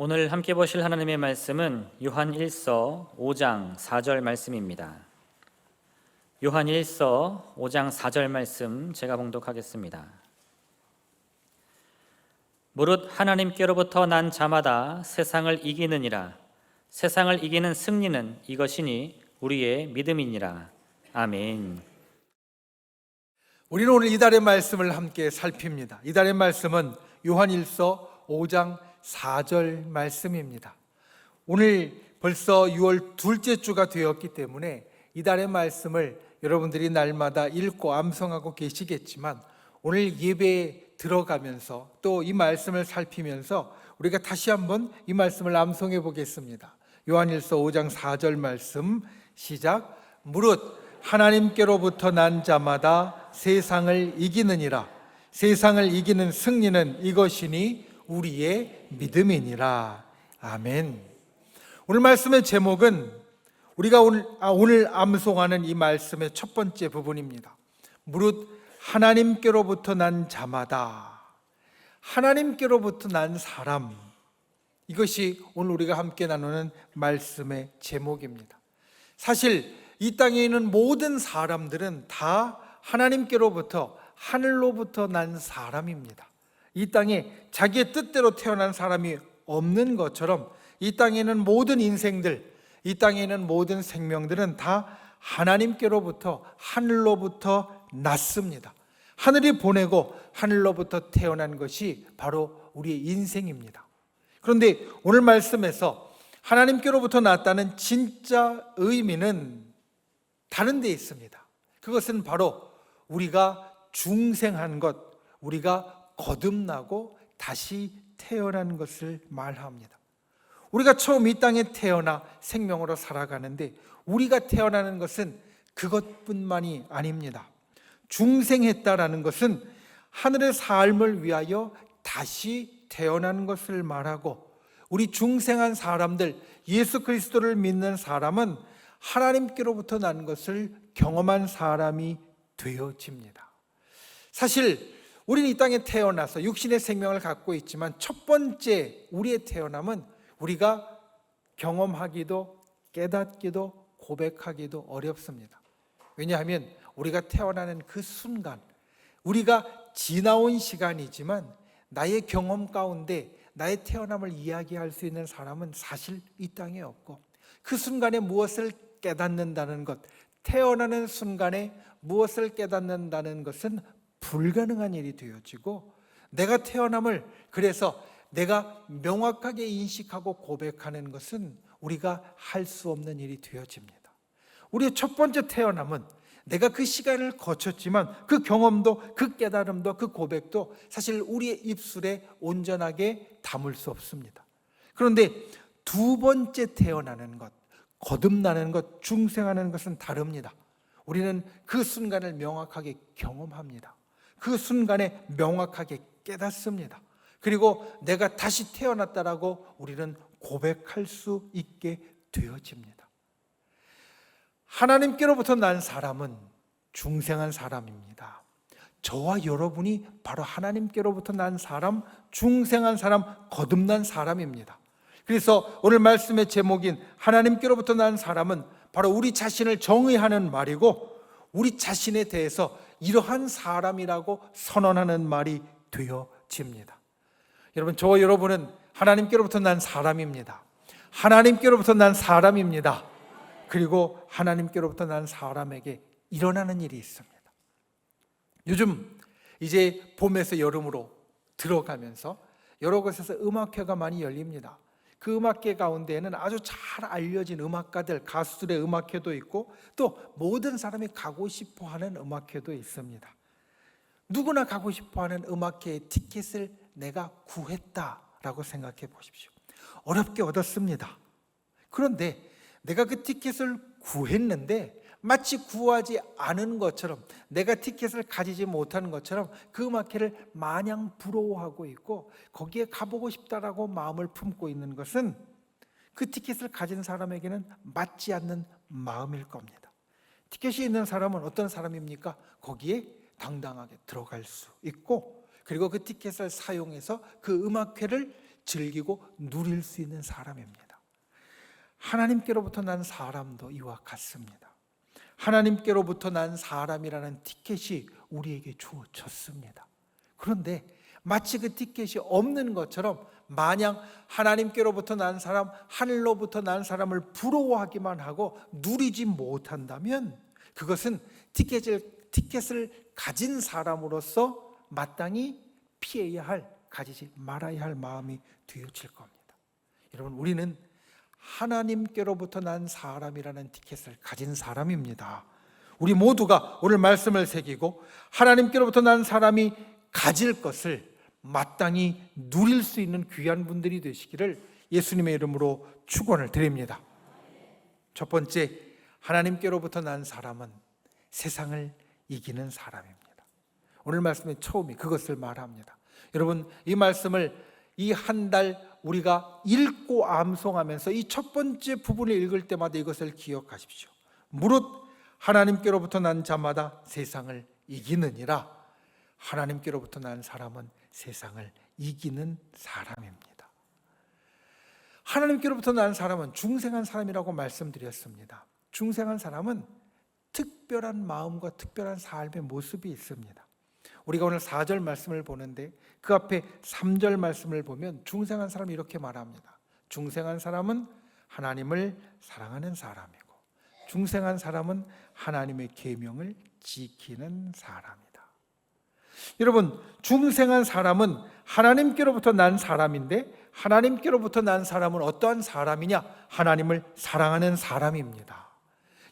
오늘 함께 보실 하나님의 말씀은 요한 1서 5장 4절 말씀입니다. 요한 1서 5장 4절 말씀 제가 봉독하겠습니다. 무릇 하나님께로부터 난 자마다 세상을 이기느니라. 세상을 이기는 승리는 이것이니 우리의 믿음이니라. 아멘. 우리는 오늘 이달의 말씀을 함께 살핍니다. 이달의 말씀은 요한 1서 5장 4절 말씀입니다. 오늘 벌써 6월 둘째 주가 되었기 때문에 이달의 말씀을 여러분들이 날마다 읽고 암송하고 계시겠지만 오늘 예배에 들어가면서 또 이 말씀을 살피면서 우리가 다시 한번 이 말씀을 암송해 보겠습니다. 요한일서 5장 4절 말씀 시작. 무릇 하나님께로부터 난 자마다 세상을 이기느니라. 세상을 이기는 승리는 이것이니 우리의 믿음이니라. 아멘. 오늘 말씀의 제목은 우리가 오늘 암송하는 이 말씀의 첫 번째 부분입니다. 무릇 하나님께로부터 난 자마다, 하나님께로부터 난 사람, 이것이 오늘 우리가 함께 나누는 말씀의 제목입니다. 사실 이 땅에 있는 모든 사람들은 다 하나님께로부터, 하늘로부터 난 사람입니다. 이 땅에 자기의 뜻대로 태어난 사람이 없는 것처럼 이 땅에 있는 모든 인생들, 이 땅에 있는 모든 생명들은 다 하나님께로부터, 하늘로부터 났습니다. 하늘이 보내고 하늘로부터 태어난 것이 바로 우리의 인생입니다. 그런데 오늘 말씀에서 하나님께로부터 났다는 진짜 의미는 다른 데 있습니다. 그것은 바로 우리가 중생한 것, 우리가 거듭나고 다시 태어난 것을 말합니다. 우리가 처음 이 땅에 태어나 생명으로 살아가는데 우리가 태어나는 것은 그것뿐만이 아닙니다. 중생했다라는 것은 하늘의 삶을 위하여 다시 태어난 것을 말하고, 우리 중생한 사람들, 예수 그리스도를 믿는 사람은 하나님께로부터 난 것을 경험한 사람이 되어집니다. 사실 우리는 이 땅에 태어나서 육신의 생명을 갖고 있지만 첫 번째 우리의 태어남은 우리가 경험하기도 깨닫기도 고백하기도 어렵습니다. 왜냐하면 우리가 태어나는 그 순간, 우리가 지나온 시간이지만 나의 경험 가운데 나의 태어남을 이야기할 수 있는 사람은 사실 이 땅에 없고, 그 순간에 무엇을 깨닫는다는 것, 태어나는 순간에 무엇을 깨닫는다는 것은 불가능한 일이 되어지고, 내가 태어남을 그래서 내가 명확하게 인식하고 고백하는 것은 우리가 할 수 없는 일이 되어집니다. 우리의 첫 번째 태어남은 내가 그 시간을 거쳤지만 그 경험도, 그 깨달음도, 그 고백도 사실 우리의 입술에 온전하게 담을 수 없습니다. 그런데 두 번째 태어나는 것, 거듭나는 것, 중생하는 것은 다릅니다. 우리는 그 순간을 명확하게 경험합니다. 그 순간에 명확하게 깨닫습니다. 그리고 내가 다시 태어났다라고 우리는 고백할 수 있게 되어집니다. 하나님께로부터 난 사람은 중생한 사람입니다. 저와 여러분이 바로 하나님께로부터 난 사람, 중생한 사람, 거듭난 사람입니다. 그래서 오늘 말씀의 제목인 하나님께로부터 난 사람은 바로 우리 자신을 정의하는 말이고, 우리 자신에 대해서 이러한 사람이라고 선언하는 말이 되어집니다. 여러분, 저와 여러분은 하나님께로부터 난 사람입니다. 하나님께로부터 난 사람입니다. 그리고 하나님께로부터 난 사람에게 일어나는 일이 있습니다. 요즘 이제 봄에서 여름으로 들어가면서 여러 곳에서 음악회가 많이 열립니다. 그 음악회 가운데에는 아주 잘 알려진 음악가들, 가수들의 음악회도 있고, 또 모든 사람이 가고 싶어하는 음악회도 있습니다. 누구나 가고 싶어하는 음악회의 티켓을 내가 구했다라고 생각해 보십시오. 어렵게 얻었습니다. 그런데 내가 그 티켓을 구했는데 마치 구하지 않은 것처럼, 내가 티켓을 가지지 못하는 것처럼 그 음악회를 마냥 부러워하고 있고 거기에 가보고 싶다라고 마음을 품고 있는 것은 그 티켓을 가진 사람에게는 맞지 않는 마음일 겁니다. 티켓이 있는 사람은 어떤 사람입니까? 거기에 당당하게 들어갈 수 있고, 그리고 그 티켓을 사용해서 그 음악회를 즐기고 누릴 수 있는 사람입니다. 하나님께로부터 난 사람도 이와 같습니다. 하나님께로부터 난 사람이라는 티켓이 우리에게 주어졌습니다. 그런데 마치 그 티켓이 없는 것처럼 마냥 하나님께로부터 난 사람, 하늘로부터 난 사람을 부러워하기만 하고 누리지 못한다면 그것은 티켓을 가진 사람으로서 마땅히 피해야 할, 가지지 말아야 할 마음이 되어질 겁니다. 여러분, 우리는 하나님께로부터 난 사람이라는 티켓을 가진 사람입니다. 우리 모두가 오늘 말씀을 새기고 하나님께로부터 난 사람이 가질 것을 마땅히 누릴 수 있는 귀한 분들이 되시기를 예수님의 이름으로 축원을 드립니다. 첫 번째, 하나님께로부터 난 사람은 세상을 이기는 사람입니다. 오늘 말씀의 처음이 그것을 말합니다. 여러분, 이 말씀을 이 한 달 우리가 읽고 암송하면서 이 첫 번째 부분을 읽을 때마다 이것을 기억하십시오. 무릇 하나님께로부터 난 자마다 세상을 이기느니라. 하나님께로부터 난 사람은 세상을 이기는 사람입니다. 하나님께로부터 난 사람은 중생한 사람이라고 말씀드렸습니다. 중생한 사람은 특별한 마음과 특별한 삶의 모습이 있습니다. 우리가 오늘 4절 말씀을 보는데 그 앞에 3절 말씀을 보면 중생한 사람이 이렇게 말합니다. 중생한 사람은 하나님을 사랑하는 사람이고 중생한 사람은 하나님의 계명을 지키는 사람이다. 여러분, 중생한 사람은 하나님께로부터 난 사람인데 하나님께로부터 난 사람은 어떠한 사람이냐? 하나님을 사랑하는 사람입니다.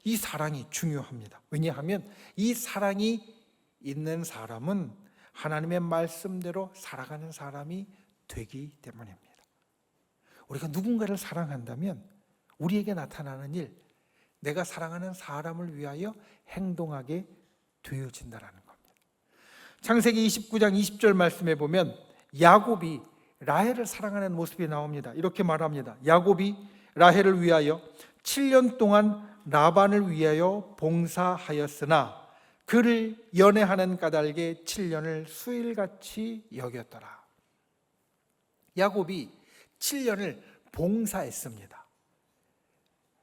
이 사랑이 중요합니다. 왜냐하면 이 사랑이 있는 사람은 하나님의 말씀대로 살아가는 사람이 되기 때문입니다. 우리가 누군가를 사랑한다면 우리에게 나타나는 일, 내가 사랑하는 사람을 위하여 행동하게 되어진다는 겁니다. 창세기 29장 20절 말씀에 보면 야곱이 라헬을 사랑하는 모습이 나옵니다. 이렇게 말합니다. 야곱이 라헬을 위하여 7년 동안 라반을 위하여 봉사하였으나 그를 연애하는 까닭에 7년을 수일같이 여겼더라. 야곱이 7년을 봉사했습니다.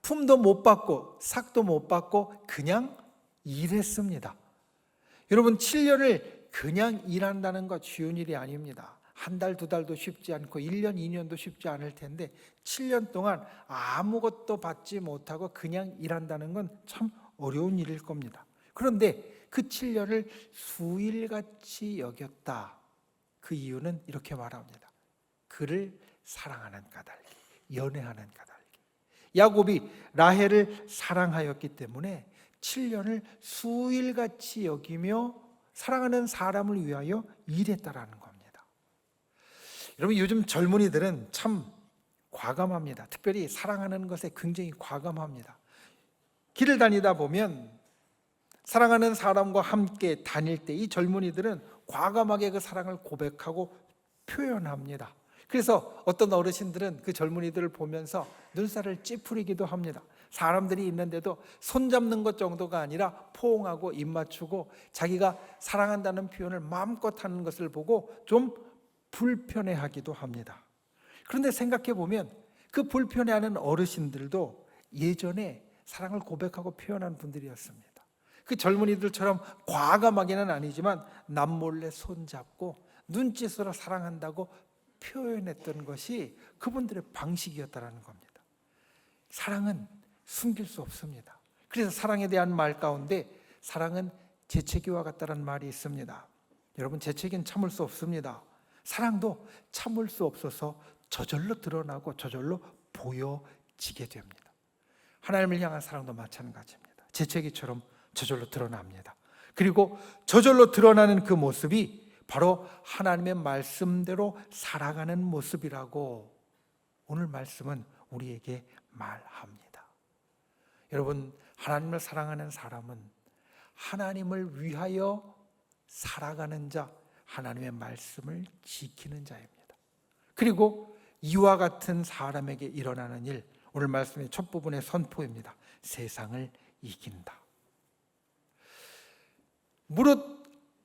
품도 못 받고 삭도 못 받고 그냥 일했습니다. 여러분, 7년을 그냥 일한다는 것 쉬운 일이 아닙니다. 한 달, 두 달도 쉽지 않고 1년, 2년도 쉽지 않을 텐데 7년 동안 아무것도 받지 못하고 그냥 일한다는 건 참 어려운 일일 겁니다. 그런데 그 7년을 수일같이 여겼다. 그 이유는 이렇게 말합니다. 그를 사랑하는 까닭에, 연애하는 까닭에. 야곱이 라헬을 사랑하였기 때문에 7년을 수일같이 여기며 사랑하는 사람을 위하여 일했다라는 겁니다. 여러분, 요즘 젊은이들은 참 과감합니다. 특별히 사랑하는 것에 굉장히 과감합니다. 길을 다니다 보면 사랑하는 사람과 함께 다닐 때 이 젊은이들은 과감하게 그 사랑을 고백하고 표현합니다. 그래서 어떤 어르신들은 그 젊은이들을 보면서 눈살을 찌푸리기도 합니다. 사람들이 있는데도 손잡는 것 정도가 아니라 포옹하고 입 맞추고 자기가 사랑한다는 표현을 마음껏 하는 것을 보고 좀 불편해하기도 합니다. 그런데 생각해 보면 그 불편해하는 어르신들도 예전에 사랑을 고백하고 표현한 분들이었습니다. 그 젊은이들처럼 과감하게는 아니지만 남몰래 손잡고 눈짓으로 사랑한다고 표현했던 것이 그분들의 방식이었다는 겁니다. 사랑은 숨길 수 없습니다. 그래서 사랑에 대한 말 가운데 사랑은 재채기와 같다는 말이 있습니다. 여러분, 재채기는 참을 수 없습니다. 사랑도 참을 수 없어서 저절로 드러나고 저절로 보여지게 됩니다. 하나님을 향한 사랑도 마찬가지입니다. 재채기처럼 저절로 드러납니다. 그리고 저절로 드러나는 그 모습이 바로 하나님의 말씀대로 살아가는 모습이라고 오늘 말씀은 우리에게 말합니다. 여러분, 하나님을 사랑하는 사람은 하나님을 위하여 살아가는 자, 하나님의 말씀을 지키는 자입니다. 그리고 이와 같은 사람에게 일어나는 일, 오늘 말씀의 첫 부분의 선포입니다. 세상을 이긴다. 무릇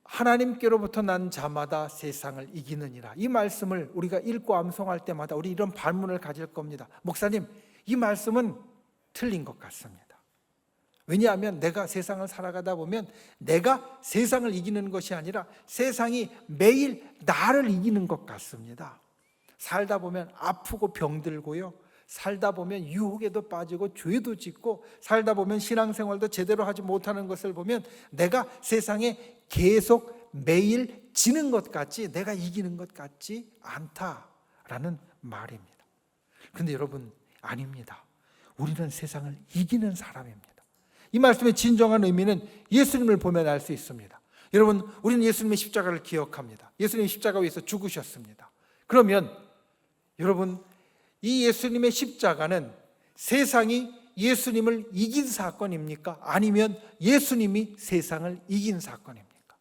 하나님께로부터 난 자마다 세상을 이기느니라. 이 말씀을 우리가 읽고 암송할 때마다 우리 이런 반문을 가질 겁니다. 목사님, 이 말씀은 틀린 것 같습니다. 왜냐하면 내가 세상을 살아가다 보면 내가 세상을 이기는 것이 아니라 세상이 매일 나를 이기는 것 같습니다. 살다 보면 아프고 병들고요, 살다 보면 유혹에도 빠지고 죄도 짓고, 살다 보면 신앙생활도 제대로 하지 못하는 것을 보면 내가 세상에 계속 매일 지는 것 같지, 내가 이기는 것 같지 않다라는 말입니다. 그런데 여러분, 아닙니다. 우리는 세상을 이기는 사람입니다. 이 말씀의 진정한 의미는 예수님을 보면 알 수 있습니다. 여러분, 우리는 예수님의 십자가를 기억합니다. 예수님이 십자가 위에서 죽으셨습니다. 그러면 여러분, 이 예수님의 십자가는 세상이 예수님을 이긴 사건입니까? 아니면 예수님이 세상을 이긴 사건입니까?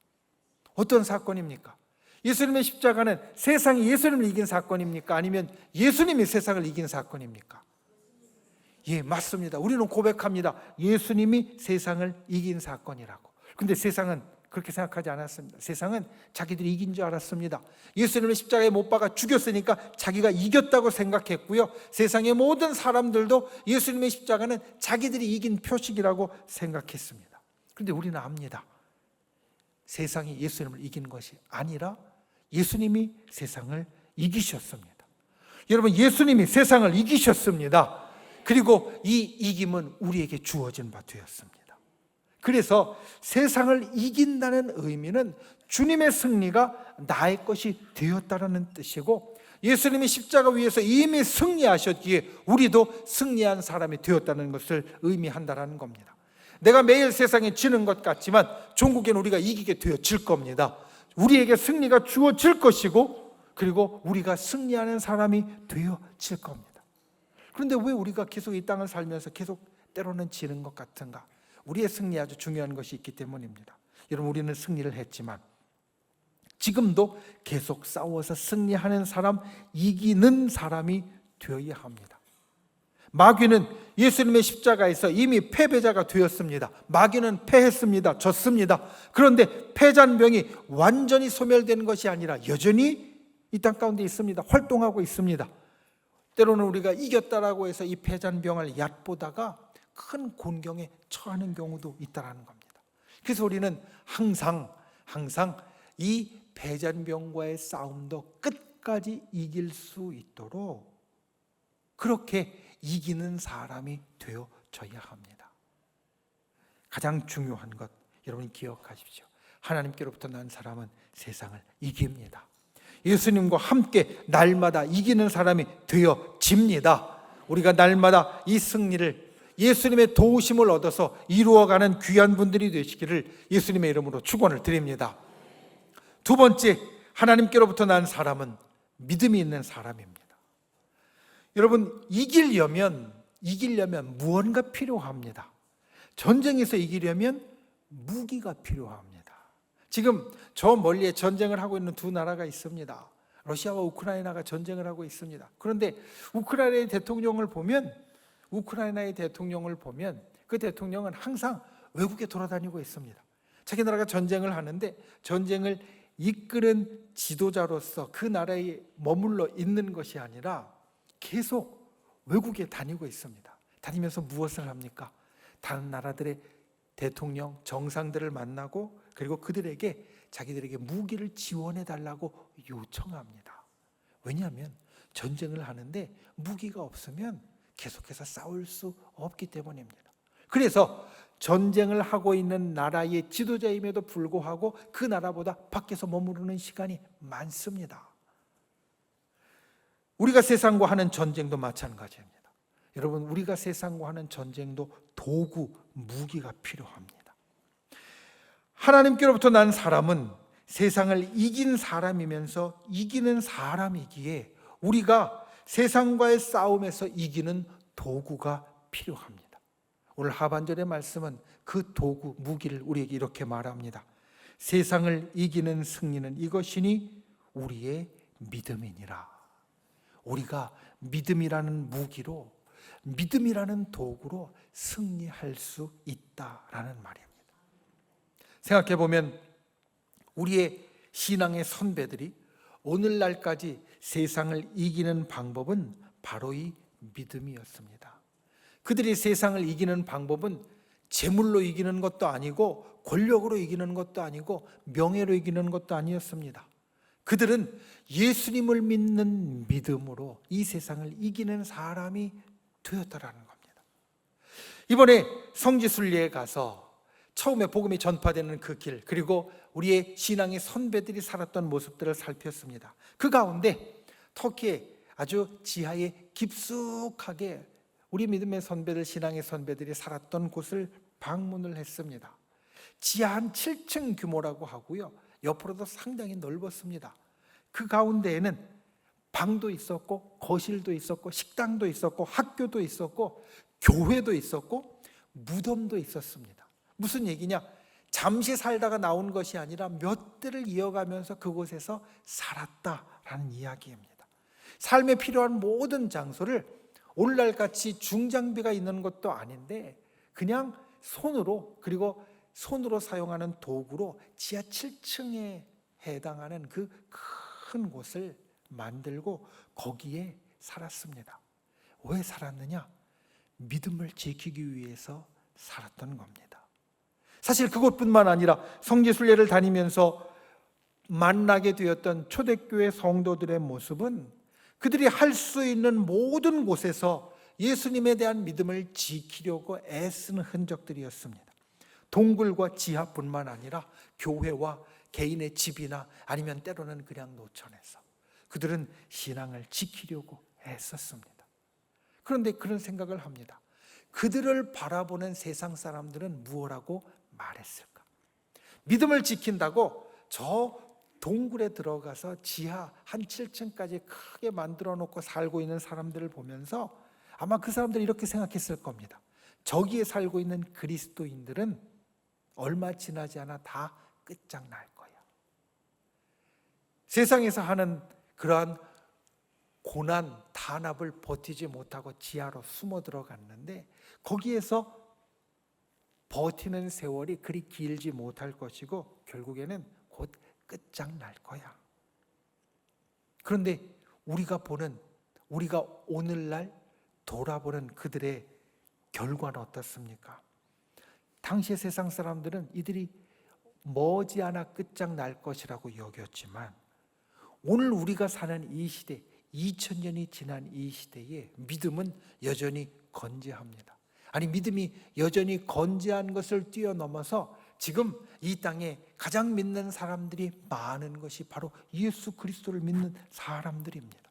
어떤 사건입니까? 예수님의 십자가는 세상이 예수님을 이긴 사건입니까? 아니면 예수님이 세상을 이긴 사건입니까? 예, 맞습니다. 우리는 고백합니다. 예수님이 세상을 이긴 사건이라고. 근데 세상은 그렇게 생각하지 않았습니다. 세상은 자기들이 이긴 줄 알았습니다. 예수님을 십자가에 못 박아 죽였으니까 자기가 이겼다고 생각했고요, 세상의 모든 사람들도 예수님의 십자가는 자기들이 이긴 표식이라고 생각했습니다. 그런데 우리는 압니다. 세상이 예수님을 이긴 것이 아니라 예수님이 세상을 이기셨습니다. 여러분, 예수님이 세상을 이기셨습니다. 그리고 이 이김은 우리에게 주어진 바 되었습니다. 그래서 세상을 이긴다는 의미는 주님의 승리가 나의 것이 되었다는 뜻이고, 예수님이 십자가 위에서 이미 승리하셨기에 우리도 승리한 사람이 되었다는 것을 의미한다는 겁니다. 내가 매일 세상에 지는 것 같지만 종국에는 우리가 이기게 되어질 겁니다. 우리에게 승리가 주어질 것이고, 그리고 우리가 승리하는 사람이 되어질 겁니다. 그런데 왜 우리가 계속 이 땅을 살면서 계속 때로는 지는 것 같은가? 우리의 승리 아주 중요한 것이 있기 때문입니다. 여러분, 우리는 승리를 했지만 지금도 계속 싸워서 승리하는 사람, 이기는 사람이 되어야 합니다. 마귀는 예수님의 십자가에서 이미 패배자가 되었습니다. 마귀는 패했습니다. 졌습니다. 그런데 패잔병이 완전히 소멸된 것이 아니라 여전히 이 땅 가운데 있습니다. 활동하고 있습니다. 때로는 우리가 이겼다라고 해서 이 패잔병을 얕보다가 큰 곤경에 처하는 경우도 있다는 겁니다. 그래서 우리는 항상 이 패잔병과의 싸움도 끝까지 이길 수 있도록 그렇게 이기는 사람이 되어져야 합니다. 가장 중요한 것, 여러분 기억하십시오. 하나님께로부터 난 사람은 세상을 이깁니다. 예수님과 함께 날마다 이기는 사람이 되어집니다. 우리가 날마다 이 승리를, 예수님의 도우심을 얻어서 이루어가는 귀한 분들이 되시기를 예수님의 이름으로 축원을 드립니다. 두 번째, 하나님께로부터 난 사람은 믿음이 있는 사람입니다. 여러분, 이기려면 무언가 필요합니다. 전쟁에서 이기려면 무기가 필요합니다. 지금 저 멀리에 전쟁을 하고 있는 두 나라가 있습니다. 러시아와 우크라이나가 전쟁을 하고 있습니다. 그런데 우크라이나의 대통령을 보면 그 대통령은 항상 외국에 돌아다니고 있습니다. 자기 나라가 전쟁을 하는데 전쟁을 이끄는 지도자로서 그 나라에 머물러 있는 것이 아니라 계속 외국에 다니고 있습니다. 다니면서 무엇을 합니까? 다른 나라들의 대통령, 정상들을 만나고 그리고 그들에게 자기들에게 무기를 지원해 달라고 요청합니다. 왜냐하면 전쟁을 하는데 무기가 없으면 계속해서 싸울 수 없기 때문입니다. 그래서 전쟁을 하고 있는 나라의 지도자임에도 불구하고 그 나라보다 밖에서 머무르는 시간이 많습니다. 우리가 세상과 하는 전쟁도 마찬가지입니다. 여러분, 우리가 세상과 하는 전쟁도 도구, 무기가 필요합니다. 하나님께로부터 난 사람은 세상을 이긴 사람이면서 이기는 사람이기에 우리가 세상과의 싸움에서 이기는 도구가 필요합니다. 오늘 하반절의 말씀은 그 도구, 무기를 우리에게 이렇게 말합니다. 세상을 이기는 승리는 이것이니 우리의 믿음이니라. 우리가 믿음이라는 무기로, 믿음이라는 도구로 승리할 수 있다라는 말입니다. 생각해 보면 우리의 신앙의 선배들이 오늘날까지 세상을 이기는 방법은 바로 이 믿음이었습니다. 그들이 세상을 이기는 방법은 재물로 이기는 것도 아니고 권력으로 이기는 것도 아니고 명예로 이기는 것도 아니었습니다. 그들은 예수님을 믿는 믿음으로 이 세상을 이기는 사람이 되었다라는 겁니다. 이번에 성지순례에 가서 처음에 복음이 전파되는 그 길, 그리고 우리의 신앙의 선배들이 살았던 모습들을 살폈습니다. 그 가운데 터키의 아주 지하에 깊숙하게 우리 믿음의 선배들, 신앙의 선배들이 살았던 곳을 방문을 했습니다. 지하 한 7층 규모라고 하고요, 옆으로도 상당히 넓었습니다. 그 가운데에는 방도 있었고 거실도 있었고 식당도 있었고 학교도 있었고 교회도 있었고 무덤도 있었습니다. 무슨 얘기냐? 잠시 살다가 나온 것이 아니라 몇 대를 이어가면서 그곳에서 살았다라는 이야기입니다. 삶에 필요한 모든 장소를 오늘날같이 중장비가 있는 것도 아닌데 그냥 손으로, 그리고 손으로 사용하는 도구로 지하 7층에 해당하는 그 큰 곳을 만들고 거기에 살았습니다. 왜 살았느냐? 믿음을 지키기 위해서 살았던 겁니다. 사실 그것뿐만 아니라 성지순례를 다니면서 만나게 되었던 초대교회 성도들의 모습은 그들이 할 수 있는 모든 곳에서 예수님에 대한 믿음을 지키려고 애쓰는 흔적들이었습니다. 동굴과 지하뿐만 아니라 교회와 개인의 집이나 아니면 때로는 그냥 노천에서 그들은 신앙을 지키려고 애썼습니다. 그런데 그런 생각을 합니다. 그들을 바라보는 세상 사람들은 무엇라고 말했을까? 믿음을 지킨다고 저 동굴에 들어가서 지하 한 7층까지 크게 만들어 놓고 살고 있는 사람들을 보면서 아마 그 사람들이 이렇게 생각했을 겁니다. 저기에 살고 있는 그리스도인들은 얼마 지나지 않아 다 끝장날 거야. 세상에서 하는 그러한 고난, 탄압을 버티지 못하고 지하로 숨어 들어갔는데 거기에서 버티는 세월이 그리 길지 못할 것이고 결국에는 곧 끝장날 거야. 그런데 우리가 오늘날 돌아보는 그들의 결과는 어떻습니까? 당시의 세상 사람들은 이들이 머지않아 끝장날 것이라고 여겼지만 오늘 우리가 사는 이 시대, 2000년이 지난 이 시대에 믿음은 여전히 건재합니다. 아니, 믿음이 여전히 건재한 것을 뛰어넘어서 지금 이 땅에 가장 믿는 사람들이 많은 것이 바로 예수 그리스도를 믿는 사람들입니다.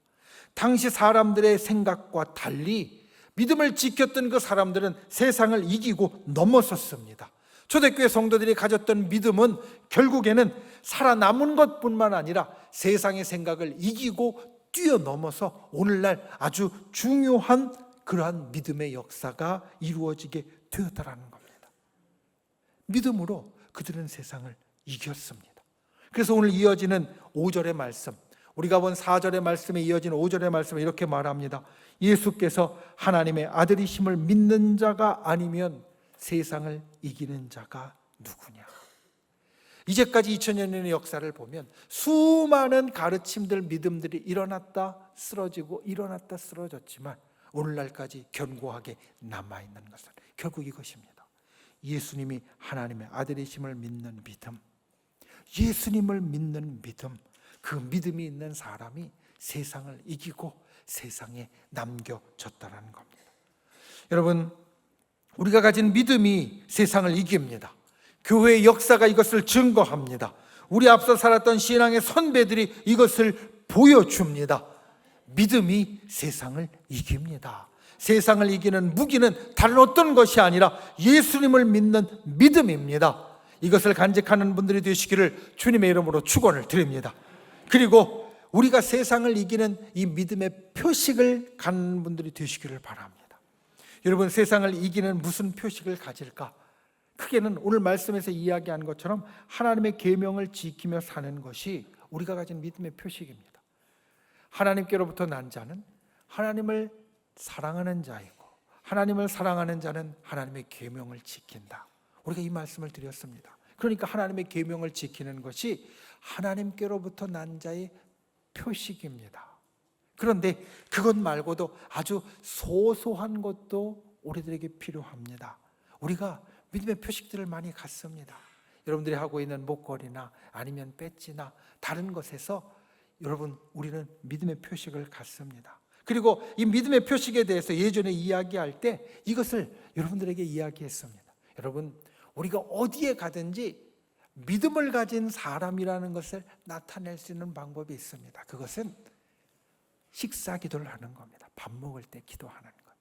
당시 사람들의 생각과 달리 믿음을 지켰던 그 사람들은 세상을 이기고 넘어섰습니다. 초대교회 성도들이 가졌던 믿음은 결국에는 살아남은 것뿐만 아니라 세상의 생각을 이기고 뛰어넘어서 오늘날 아주 중요한 그러한 믿음의 역사가 이루어지게 되었다라는 겁니다. 믿음으로 그들은 세상을 이겼습니다. 그래서 오늘 이어지는 5절의 말씀, 우리가 본 4절의 말씀에 이어지는 5절의 말씀은 이렇게 말합니다. 예수께서 하나님의 아들이심을 믿는 자가 아니면 세상을 이기는 자가 누구냐? 이제까지 2000년의 역사를 보면 수많은 가르침들, 믿음들이 일어났다 쓰러지고 일어났다 쓰러졌지만 오늘날까지 견고하게 남아있는 것은 결국 이것입니다. 예수님이 하나님의 아들이심을 믿는 믿음, 예수님을 믿는 믿음, 그 믿음이 있는 사람이 세상을 이기고 세상에 남겨졌다는 겁니다. 여러분, 우리가 가진 믿음이 세상을 이깁니다. 교회의 역사가 이것을 증거합니다. 우리 앞서 살았던 신앙의 선배들이 이것을 보여줍니다. 믿음이 세상을 이깁니다. 세상을 이기는 무기는 다른 어떤 것이 아니라 예수님을 믿는 믿음입니다. 이것을 간직하는 분들이 되시기를 주님의 이름으로 축원을 드립니다. 그리고 우리가 세상을 이기는 이 믿음의 표식을 갖는 분들이 되시기를 바랍니다. 여러분, 세상을 이기는 무슨 표식을 가질까? 크게는 오늘 말씀에서 이야기한 것처럼 하나님의 계명을 지키며 사는 것이 우리가 가진 믿음의 표식입니다. 하나님께로부터 난 자는 하나님을 사랑하는 자이고 하나님을 사랑하는 자는 하나님의 계명을 지킨다. 우리가 이 말씀을 드렸습니다. 그러니까 하나님의 계명을 지키는 것이 하나님께로부터 난 자의 표식입니다. 그런데 그것 말고도 아주 소소한 것도 우리들에게 필요합니다. 우리가 믿음의 표식들을 많이 갖습니다. 여러분들이 하고 있는 목걸이나 아니면 배지나 다른 것에서 여러분, 우리는 믿음의 표식을 갖습니다. 그리고 이 믿음의 표식에 대해서 예전에 이야기할 때 이것을 여러분들에게 이야기했습니다. 여러분, 우리가 어디에 가든지 믿음을 가진 사람이라는 것을 나타낼 수 있는 방법이 있습니다. 그것은 식사 기도를 하는 겁니다. 밥 먹을 때 기도하는 것.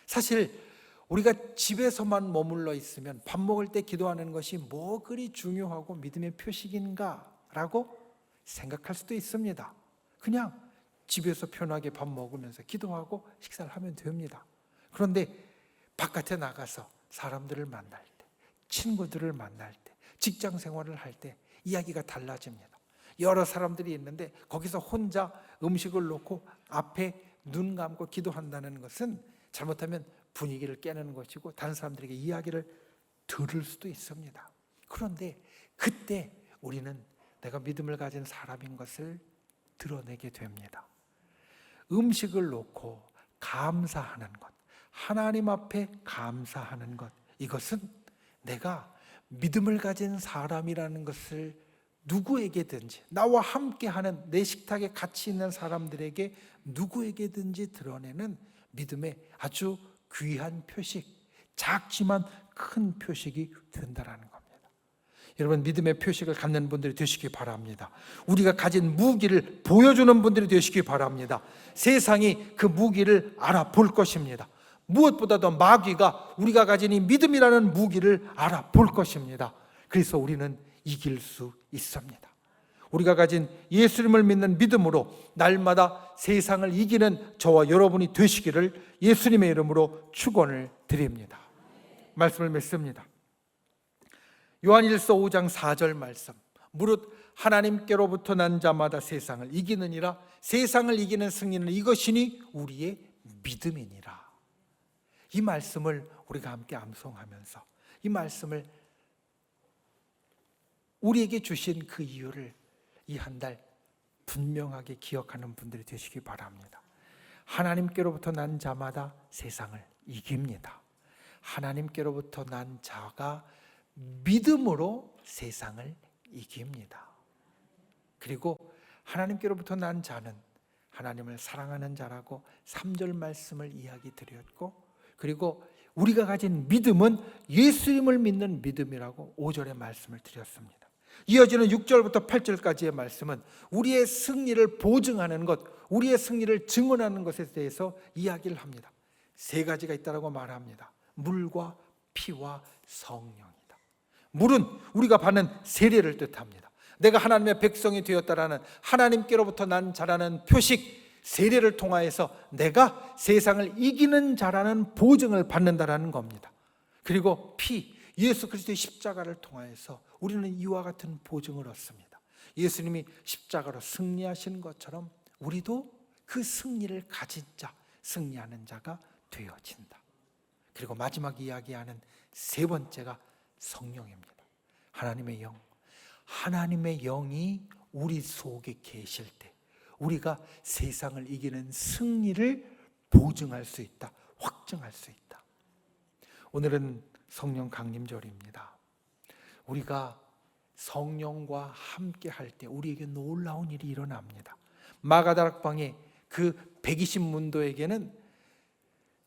사실 우리가 집에서만 머물러 있으면 밥 먹을 때 기도하는 것이 뭐 그리 중요하고 믿음의 표식인가라고 생각할 수도 있습니다. 그냥 집에서 편하게 밥 먹으면서 기도하고 식사를 하면 됩니다. 그런데 바깥에 나가서 사람들을 만날 때, 친구들을 만날 때, 직장 생활을 할 때 이야기가 달라집니다. 여러 사람들이 있는데 거기서 혼자 음식을 놓고 앞에 눈 감고 기도한다는 것은 잘못하면 분위기를 깨는 것이고 다른 사람들에게 이야기를 들을 수도 있습니다. 그런데 그때 우리는 내가 믿음을 가진 사람인 것을 드러내게 됩니다. 음식을 놓고 감사하는 것, 하나님 앞에 감사하는 것, 이것은 내가 믿음을 가진 사람이라는 것을 누구에게든지, 나와 함께하는 내 식탁에 같이 있는 사람들에게 누구에게든지 드러내는 믿음의 아주 귀한 표식, 작지만 큰 표식이 된다라는 겁니다. 여러분, 믿음의 표식을 갖는 분들이 되시기 바랍니다. 우리가 가진 무기를 보여주는 분들이 되시기 바랍니다. 세상이 그 무기를 알아볼 것입니다. 무엇보다도 마귀가 우리가 가진 이 믿음이라는 무기를 알아볼 것입니다. 그래서 우리는 이길 수 있습니다. 우리가 가진 예수님을 믿는 믿음으로 날마다 세상을 이기는 저와 여러분이 되시기를 예수님의 이름으로 축원을 드립니다. 말씀을 맺습니다. 요한일서 5장 4절 말씀, 무릇 하나님께로부터 난 자마다 세상을 이기느니라. 세상을 이기는 승리는 이것이니 우리의 믿음이니라. 이 말씀을 우리가 함께 암송하면서 이 말씀을 우리에게 주신 그 이유를 이 한 달 분명하게 기억하는 분들이 되시기 바랍니다. 하나님께로부터 난 자마다 세상을 이깁니다. 하나님께로부터 난 자가 믿음으로 세상을 이깁니다. 그리고 하나님께로부터 난 자는 하나님을 사랑하는 자라고 3절 말씀을 이야기 드렸고, 그리고 우리가 가진 믿음은 예수님을 믿는 믿음이라고 5절의 말씀을 드렸습니다. 이어지는 6절부터 8절까지의 말씀은 우리의 승리를 보증하는 것, 우리의 승리를 증언하는 것에 대해서 이야기를 합니다. 세 가지가 있다고 말합니다. 물과 피와 성령이다. 물은 우리가 받는 세례를 뜻합니다. 내가 하나님의 백성이 되었다라는 하나님께로부터 난 자라는 표식, 세례를 통하여서 내가 세상을 이기는 자라는 보증을 받는다라는 겁니다. 그리고 피, 예수 그리스도의 십자가를 통하여서 우리는 이와 같은 보증을 얻습니다. 예수님이 십자가로 승리하신 것처럼 우리도 그 승리를 가진 자, 승리하는 자가 되어진다. 그리고 마지막 이야기하는 세 번째가 성령입니다. 하나님의 영, 하나님의 영이 우리 속에 계실 때 우리가 세상을 이기는 승리를 보증할 수 있다, 확증할 수 있다. 오늘은 성령 강림절입니다. 우리가 성령과 함께 할 때 우리에게 놀라운 일이 일어납니다. 마가다락방의 그 120문도에게는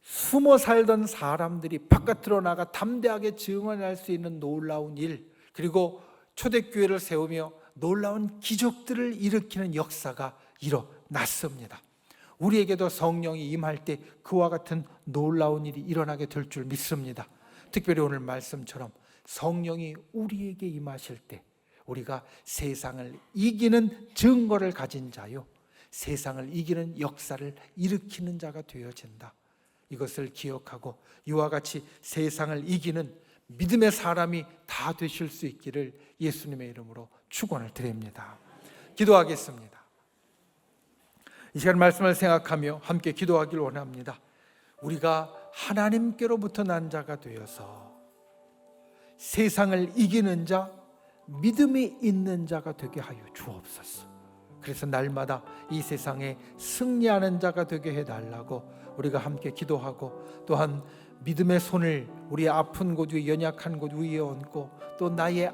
숨어 살던 사람들이 바깥으로 나가 담대하게 증언할 수 있는 놀라운 일, 그리고 초대교회를 세우며 놀라운 기적들을 일으키는 역사가 일어났습니다. 우리에게도 성령이 임할 때 그와 같은 놀라운 일이 일어나게 될 줄 믿습니다. 특별히 오늘 말씀처럼 성령이 우리에게 임하실 때 우리가 세상을 이기는 증거를 가진 자요, 세상을 이기는 역사를 일으키는 자가 되어진다. 이것을 기억하고 이와 같이 세상을 이기는 믿음의 사람이 다 되실 수 있기를 예수님의 이름으로 축원을 드립니다. 기도하겠습니다. 이 시간 말씀을 생각하며 함께 기도하길 원합니다. 우리가 하나님께로부터 난 자가 되어서 세상을 이기는 자, 믿음이 있는 자가 되게 하여 주옵소서. 그래서 날마다 이 세상에 승리하는 자가 되게 해달라고 우리가 함께 기도하고, 또한 믿음의 손을 우리의 아픈 곳 위에, 연약한 곳 위에 얹고, 또 나의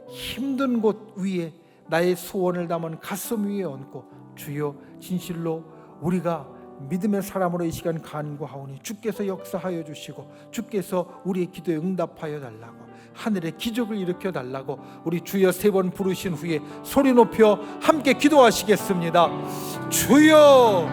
힘든 곳 위에 나의 소원을 담은 가슴 위에 얹고, 주여 진실로 우리가 믿음의 사람으로 이 시간 간구하오니 주께서 역사하여 주시고 주께서 우리의 기도에 응답하여 달라고, 하늘의 기적을 일으켜 달라고 우리 주여 3번 부르신 후에 소리 높여 함께 기도하시겠습니다. 주여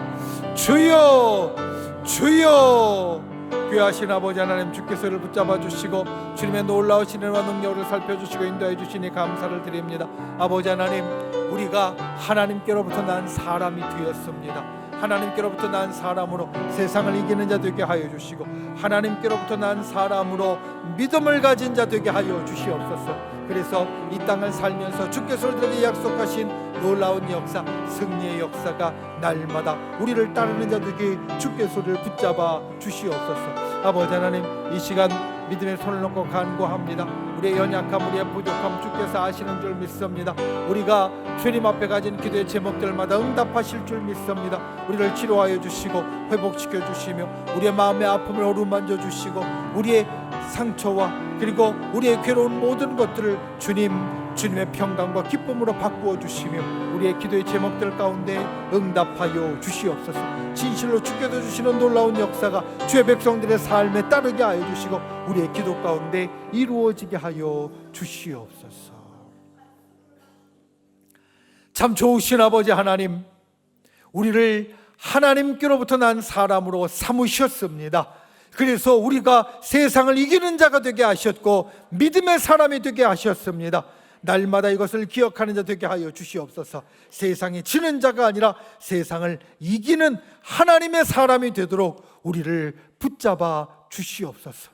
주여 주여. 귀하신 아버지 하나님, 주께서 를 붙잡아 주시고 주님의 놀라우신 은혜와 능력을 살펴주시고 인도해 주시니 감사를 드립니다. 아버지 하나님, 우리가 하나님께로부터 난 사람이 되었습니다. 하나님께로부터 난 사람으로 세상을 이기는 자 되게 하여 주시고, 하나님께로부터 난 사람으로 믿음을 가진 자 되게 하여 주시옵소서. 그래서 이 땅을 살면서 주께서 우리에게 약속하신 놀라운 역사, 승리의 역사가 날마다 우리를 따르는 자 되게 주께서 우리를 붙잡아 주시옵소서. 아버지 하나님, 이 시간 믿음의 손을 놓고 간구합니다. 우리의 연약함, 우리의 부족함 주께서 아시는 줄 믿습니다. 우리가 주님 앞에 가진 기도의 제목들마다 응답하실 줄 믿습니다. 우리를 치료하여 주시고 회복시켜 주시며 우리의 마음의 아픔을 어루만져 주시고 우리의 상처와 그리고 우리의 괴로운 모든 것들을 주님의 평강과 기쁨으로 바꾸어 주시며 우리의 기도의 제목들 가운데 응답하여 주시옵소서. 진실로 주께서 주시는 놀라운 역사가 주의 백성들의 삶에 따르게 하여 주시고 우리의 기도 가운데 이루어지게 하여 주시옵소서. 참 좋으신 아버지 하나님, 우리를 하나님께로부터 난 사람으로 삼으셨습니다. 그래서 우리가 세상을 이기는 자가 되게 하셨고 믿음의 사람이 되게 하셨습니다. 날마다 이것을 기억하는 자 되게 하여 주시옵소서. 세상에 지는 자가 아니라 세상을 이기는 하나님의 사람이 되도록 우리를 붙잡아 주시옵소서.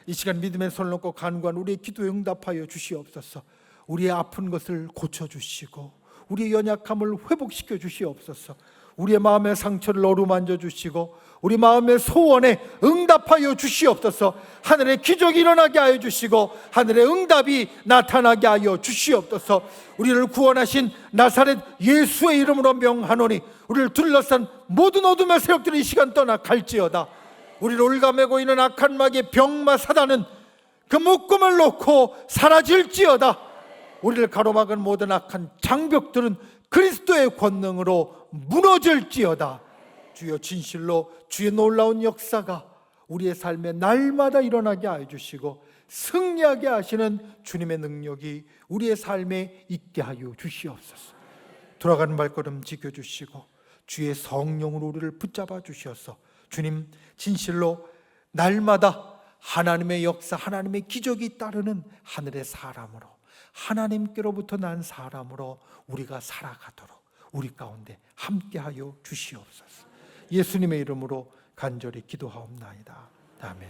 이 시간 믿음의 손을 놓고 간구한 우리의 기도에 응답하여 주시옵소서. 우리의 아픈 것을 고쳐주시고 우리의 연약함을 회복시켜 주시옵소서. 우리의 마음의 상처를 어루만져 주시고 우리 마음의 소원에 응답하여 주시옵소서. 하늘의 기적이 일어나게 하여 주시고 하늘의 응답이 나타나게 하여 주시옵소서. 우리를 구원하신 나사렛 예수의 이름으로 명하노니 우리를 둘러싼 모든 어둠의 세력들이 이 시간 떠나갈지어다. 우리를 올가매고 있는 악한 마귀의 병마 사단은 그 묶음을 놓고 사라질지어다. 우리를 가로막은 모든 악한 장벽들은 그리스도의 권능으로 무너질지어다. 주여 진실로 주의 놀라운 역사가 우리의 삶에 날마다 일어나게 하여 주시고 승리하게 하시는 주님의 능력이 우리의 삶에 있게 하여 주시옵소서. 돌아가는 발걸음 지켜주시고 주의 성령으로 우리를 붙잡아 주셔서 주님 진실로 날마다 하나님의 역사, 하나님의 기적이 따르는 하늘의 사람으로, 하나님께로부터 난 사람으로 우리가 살아가도록 우리 가운데 함께하여 주시옵소서. 예수님의 이름으로 간절히 기도하옵나이다. 아멘.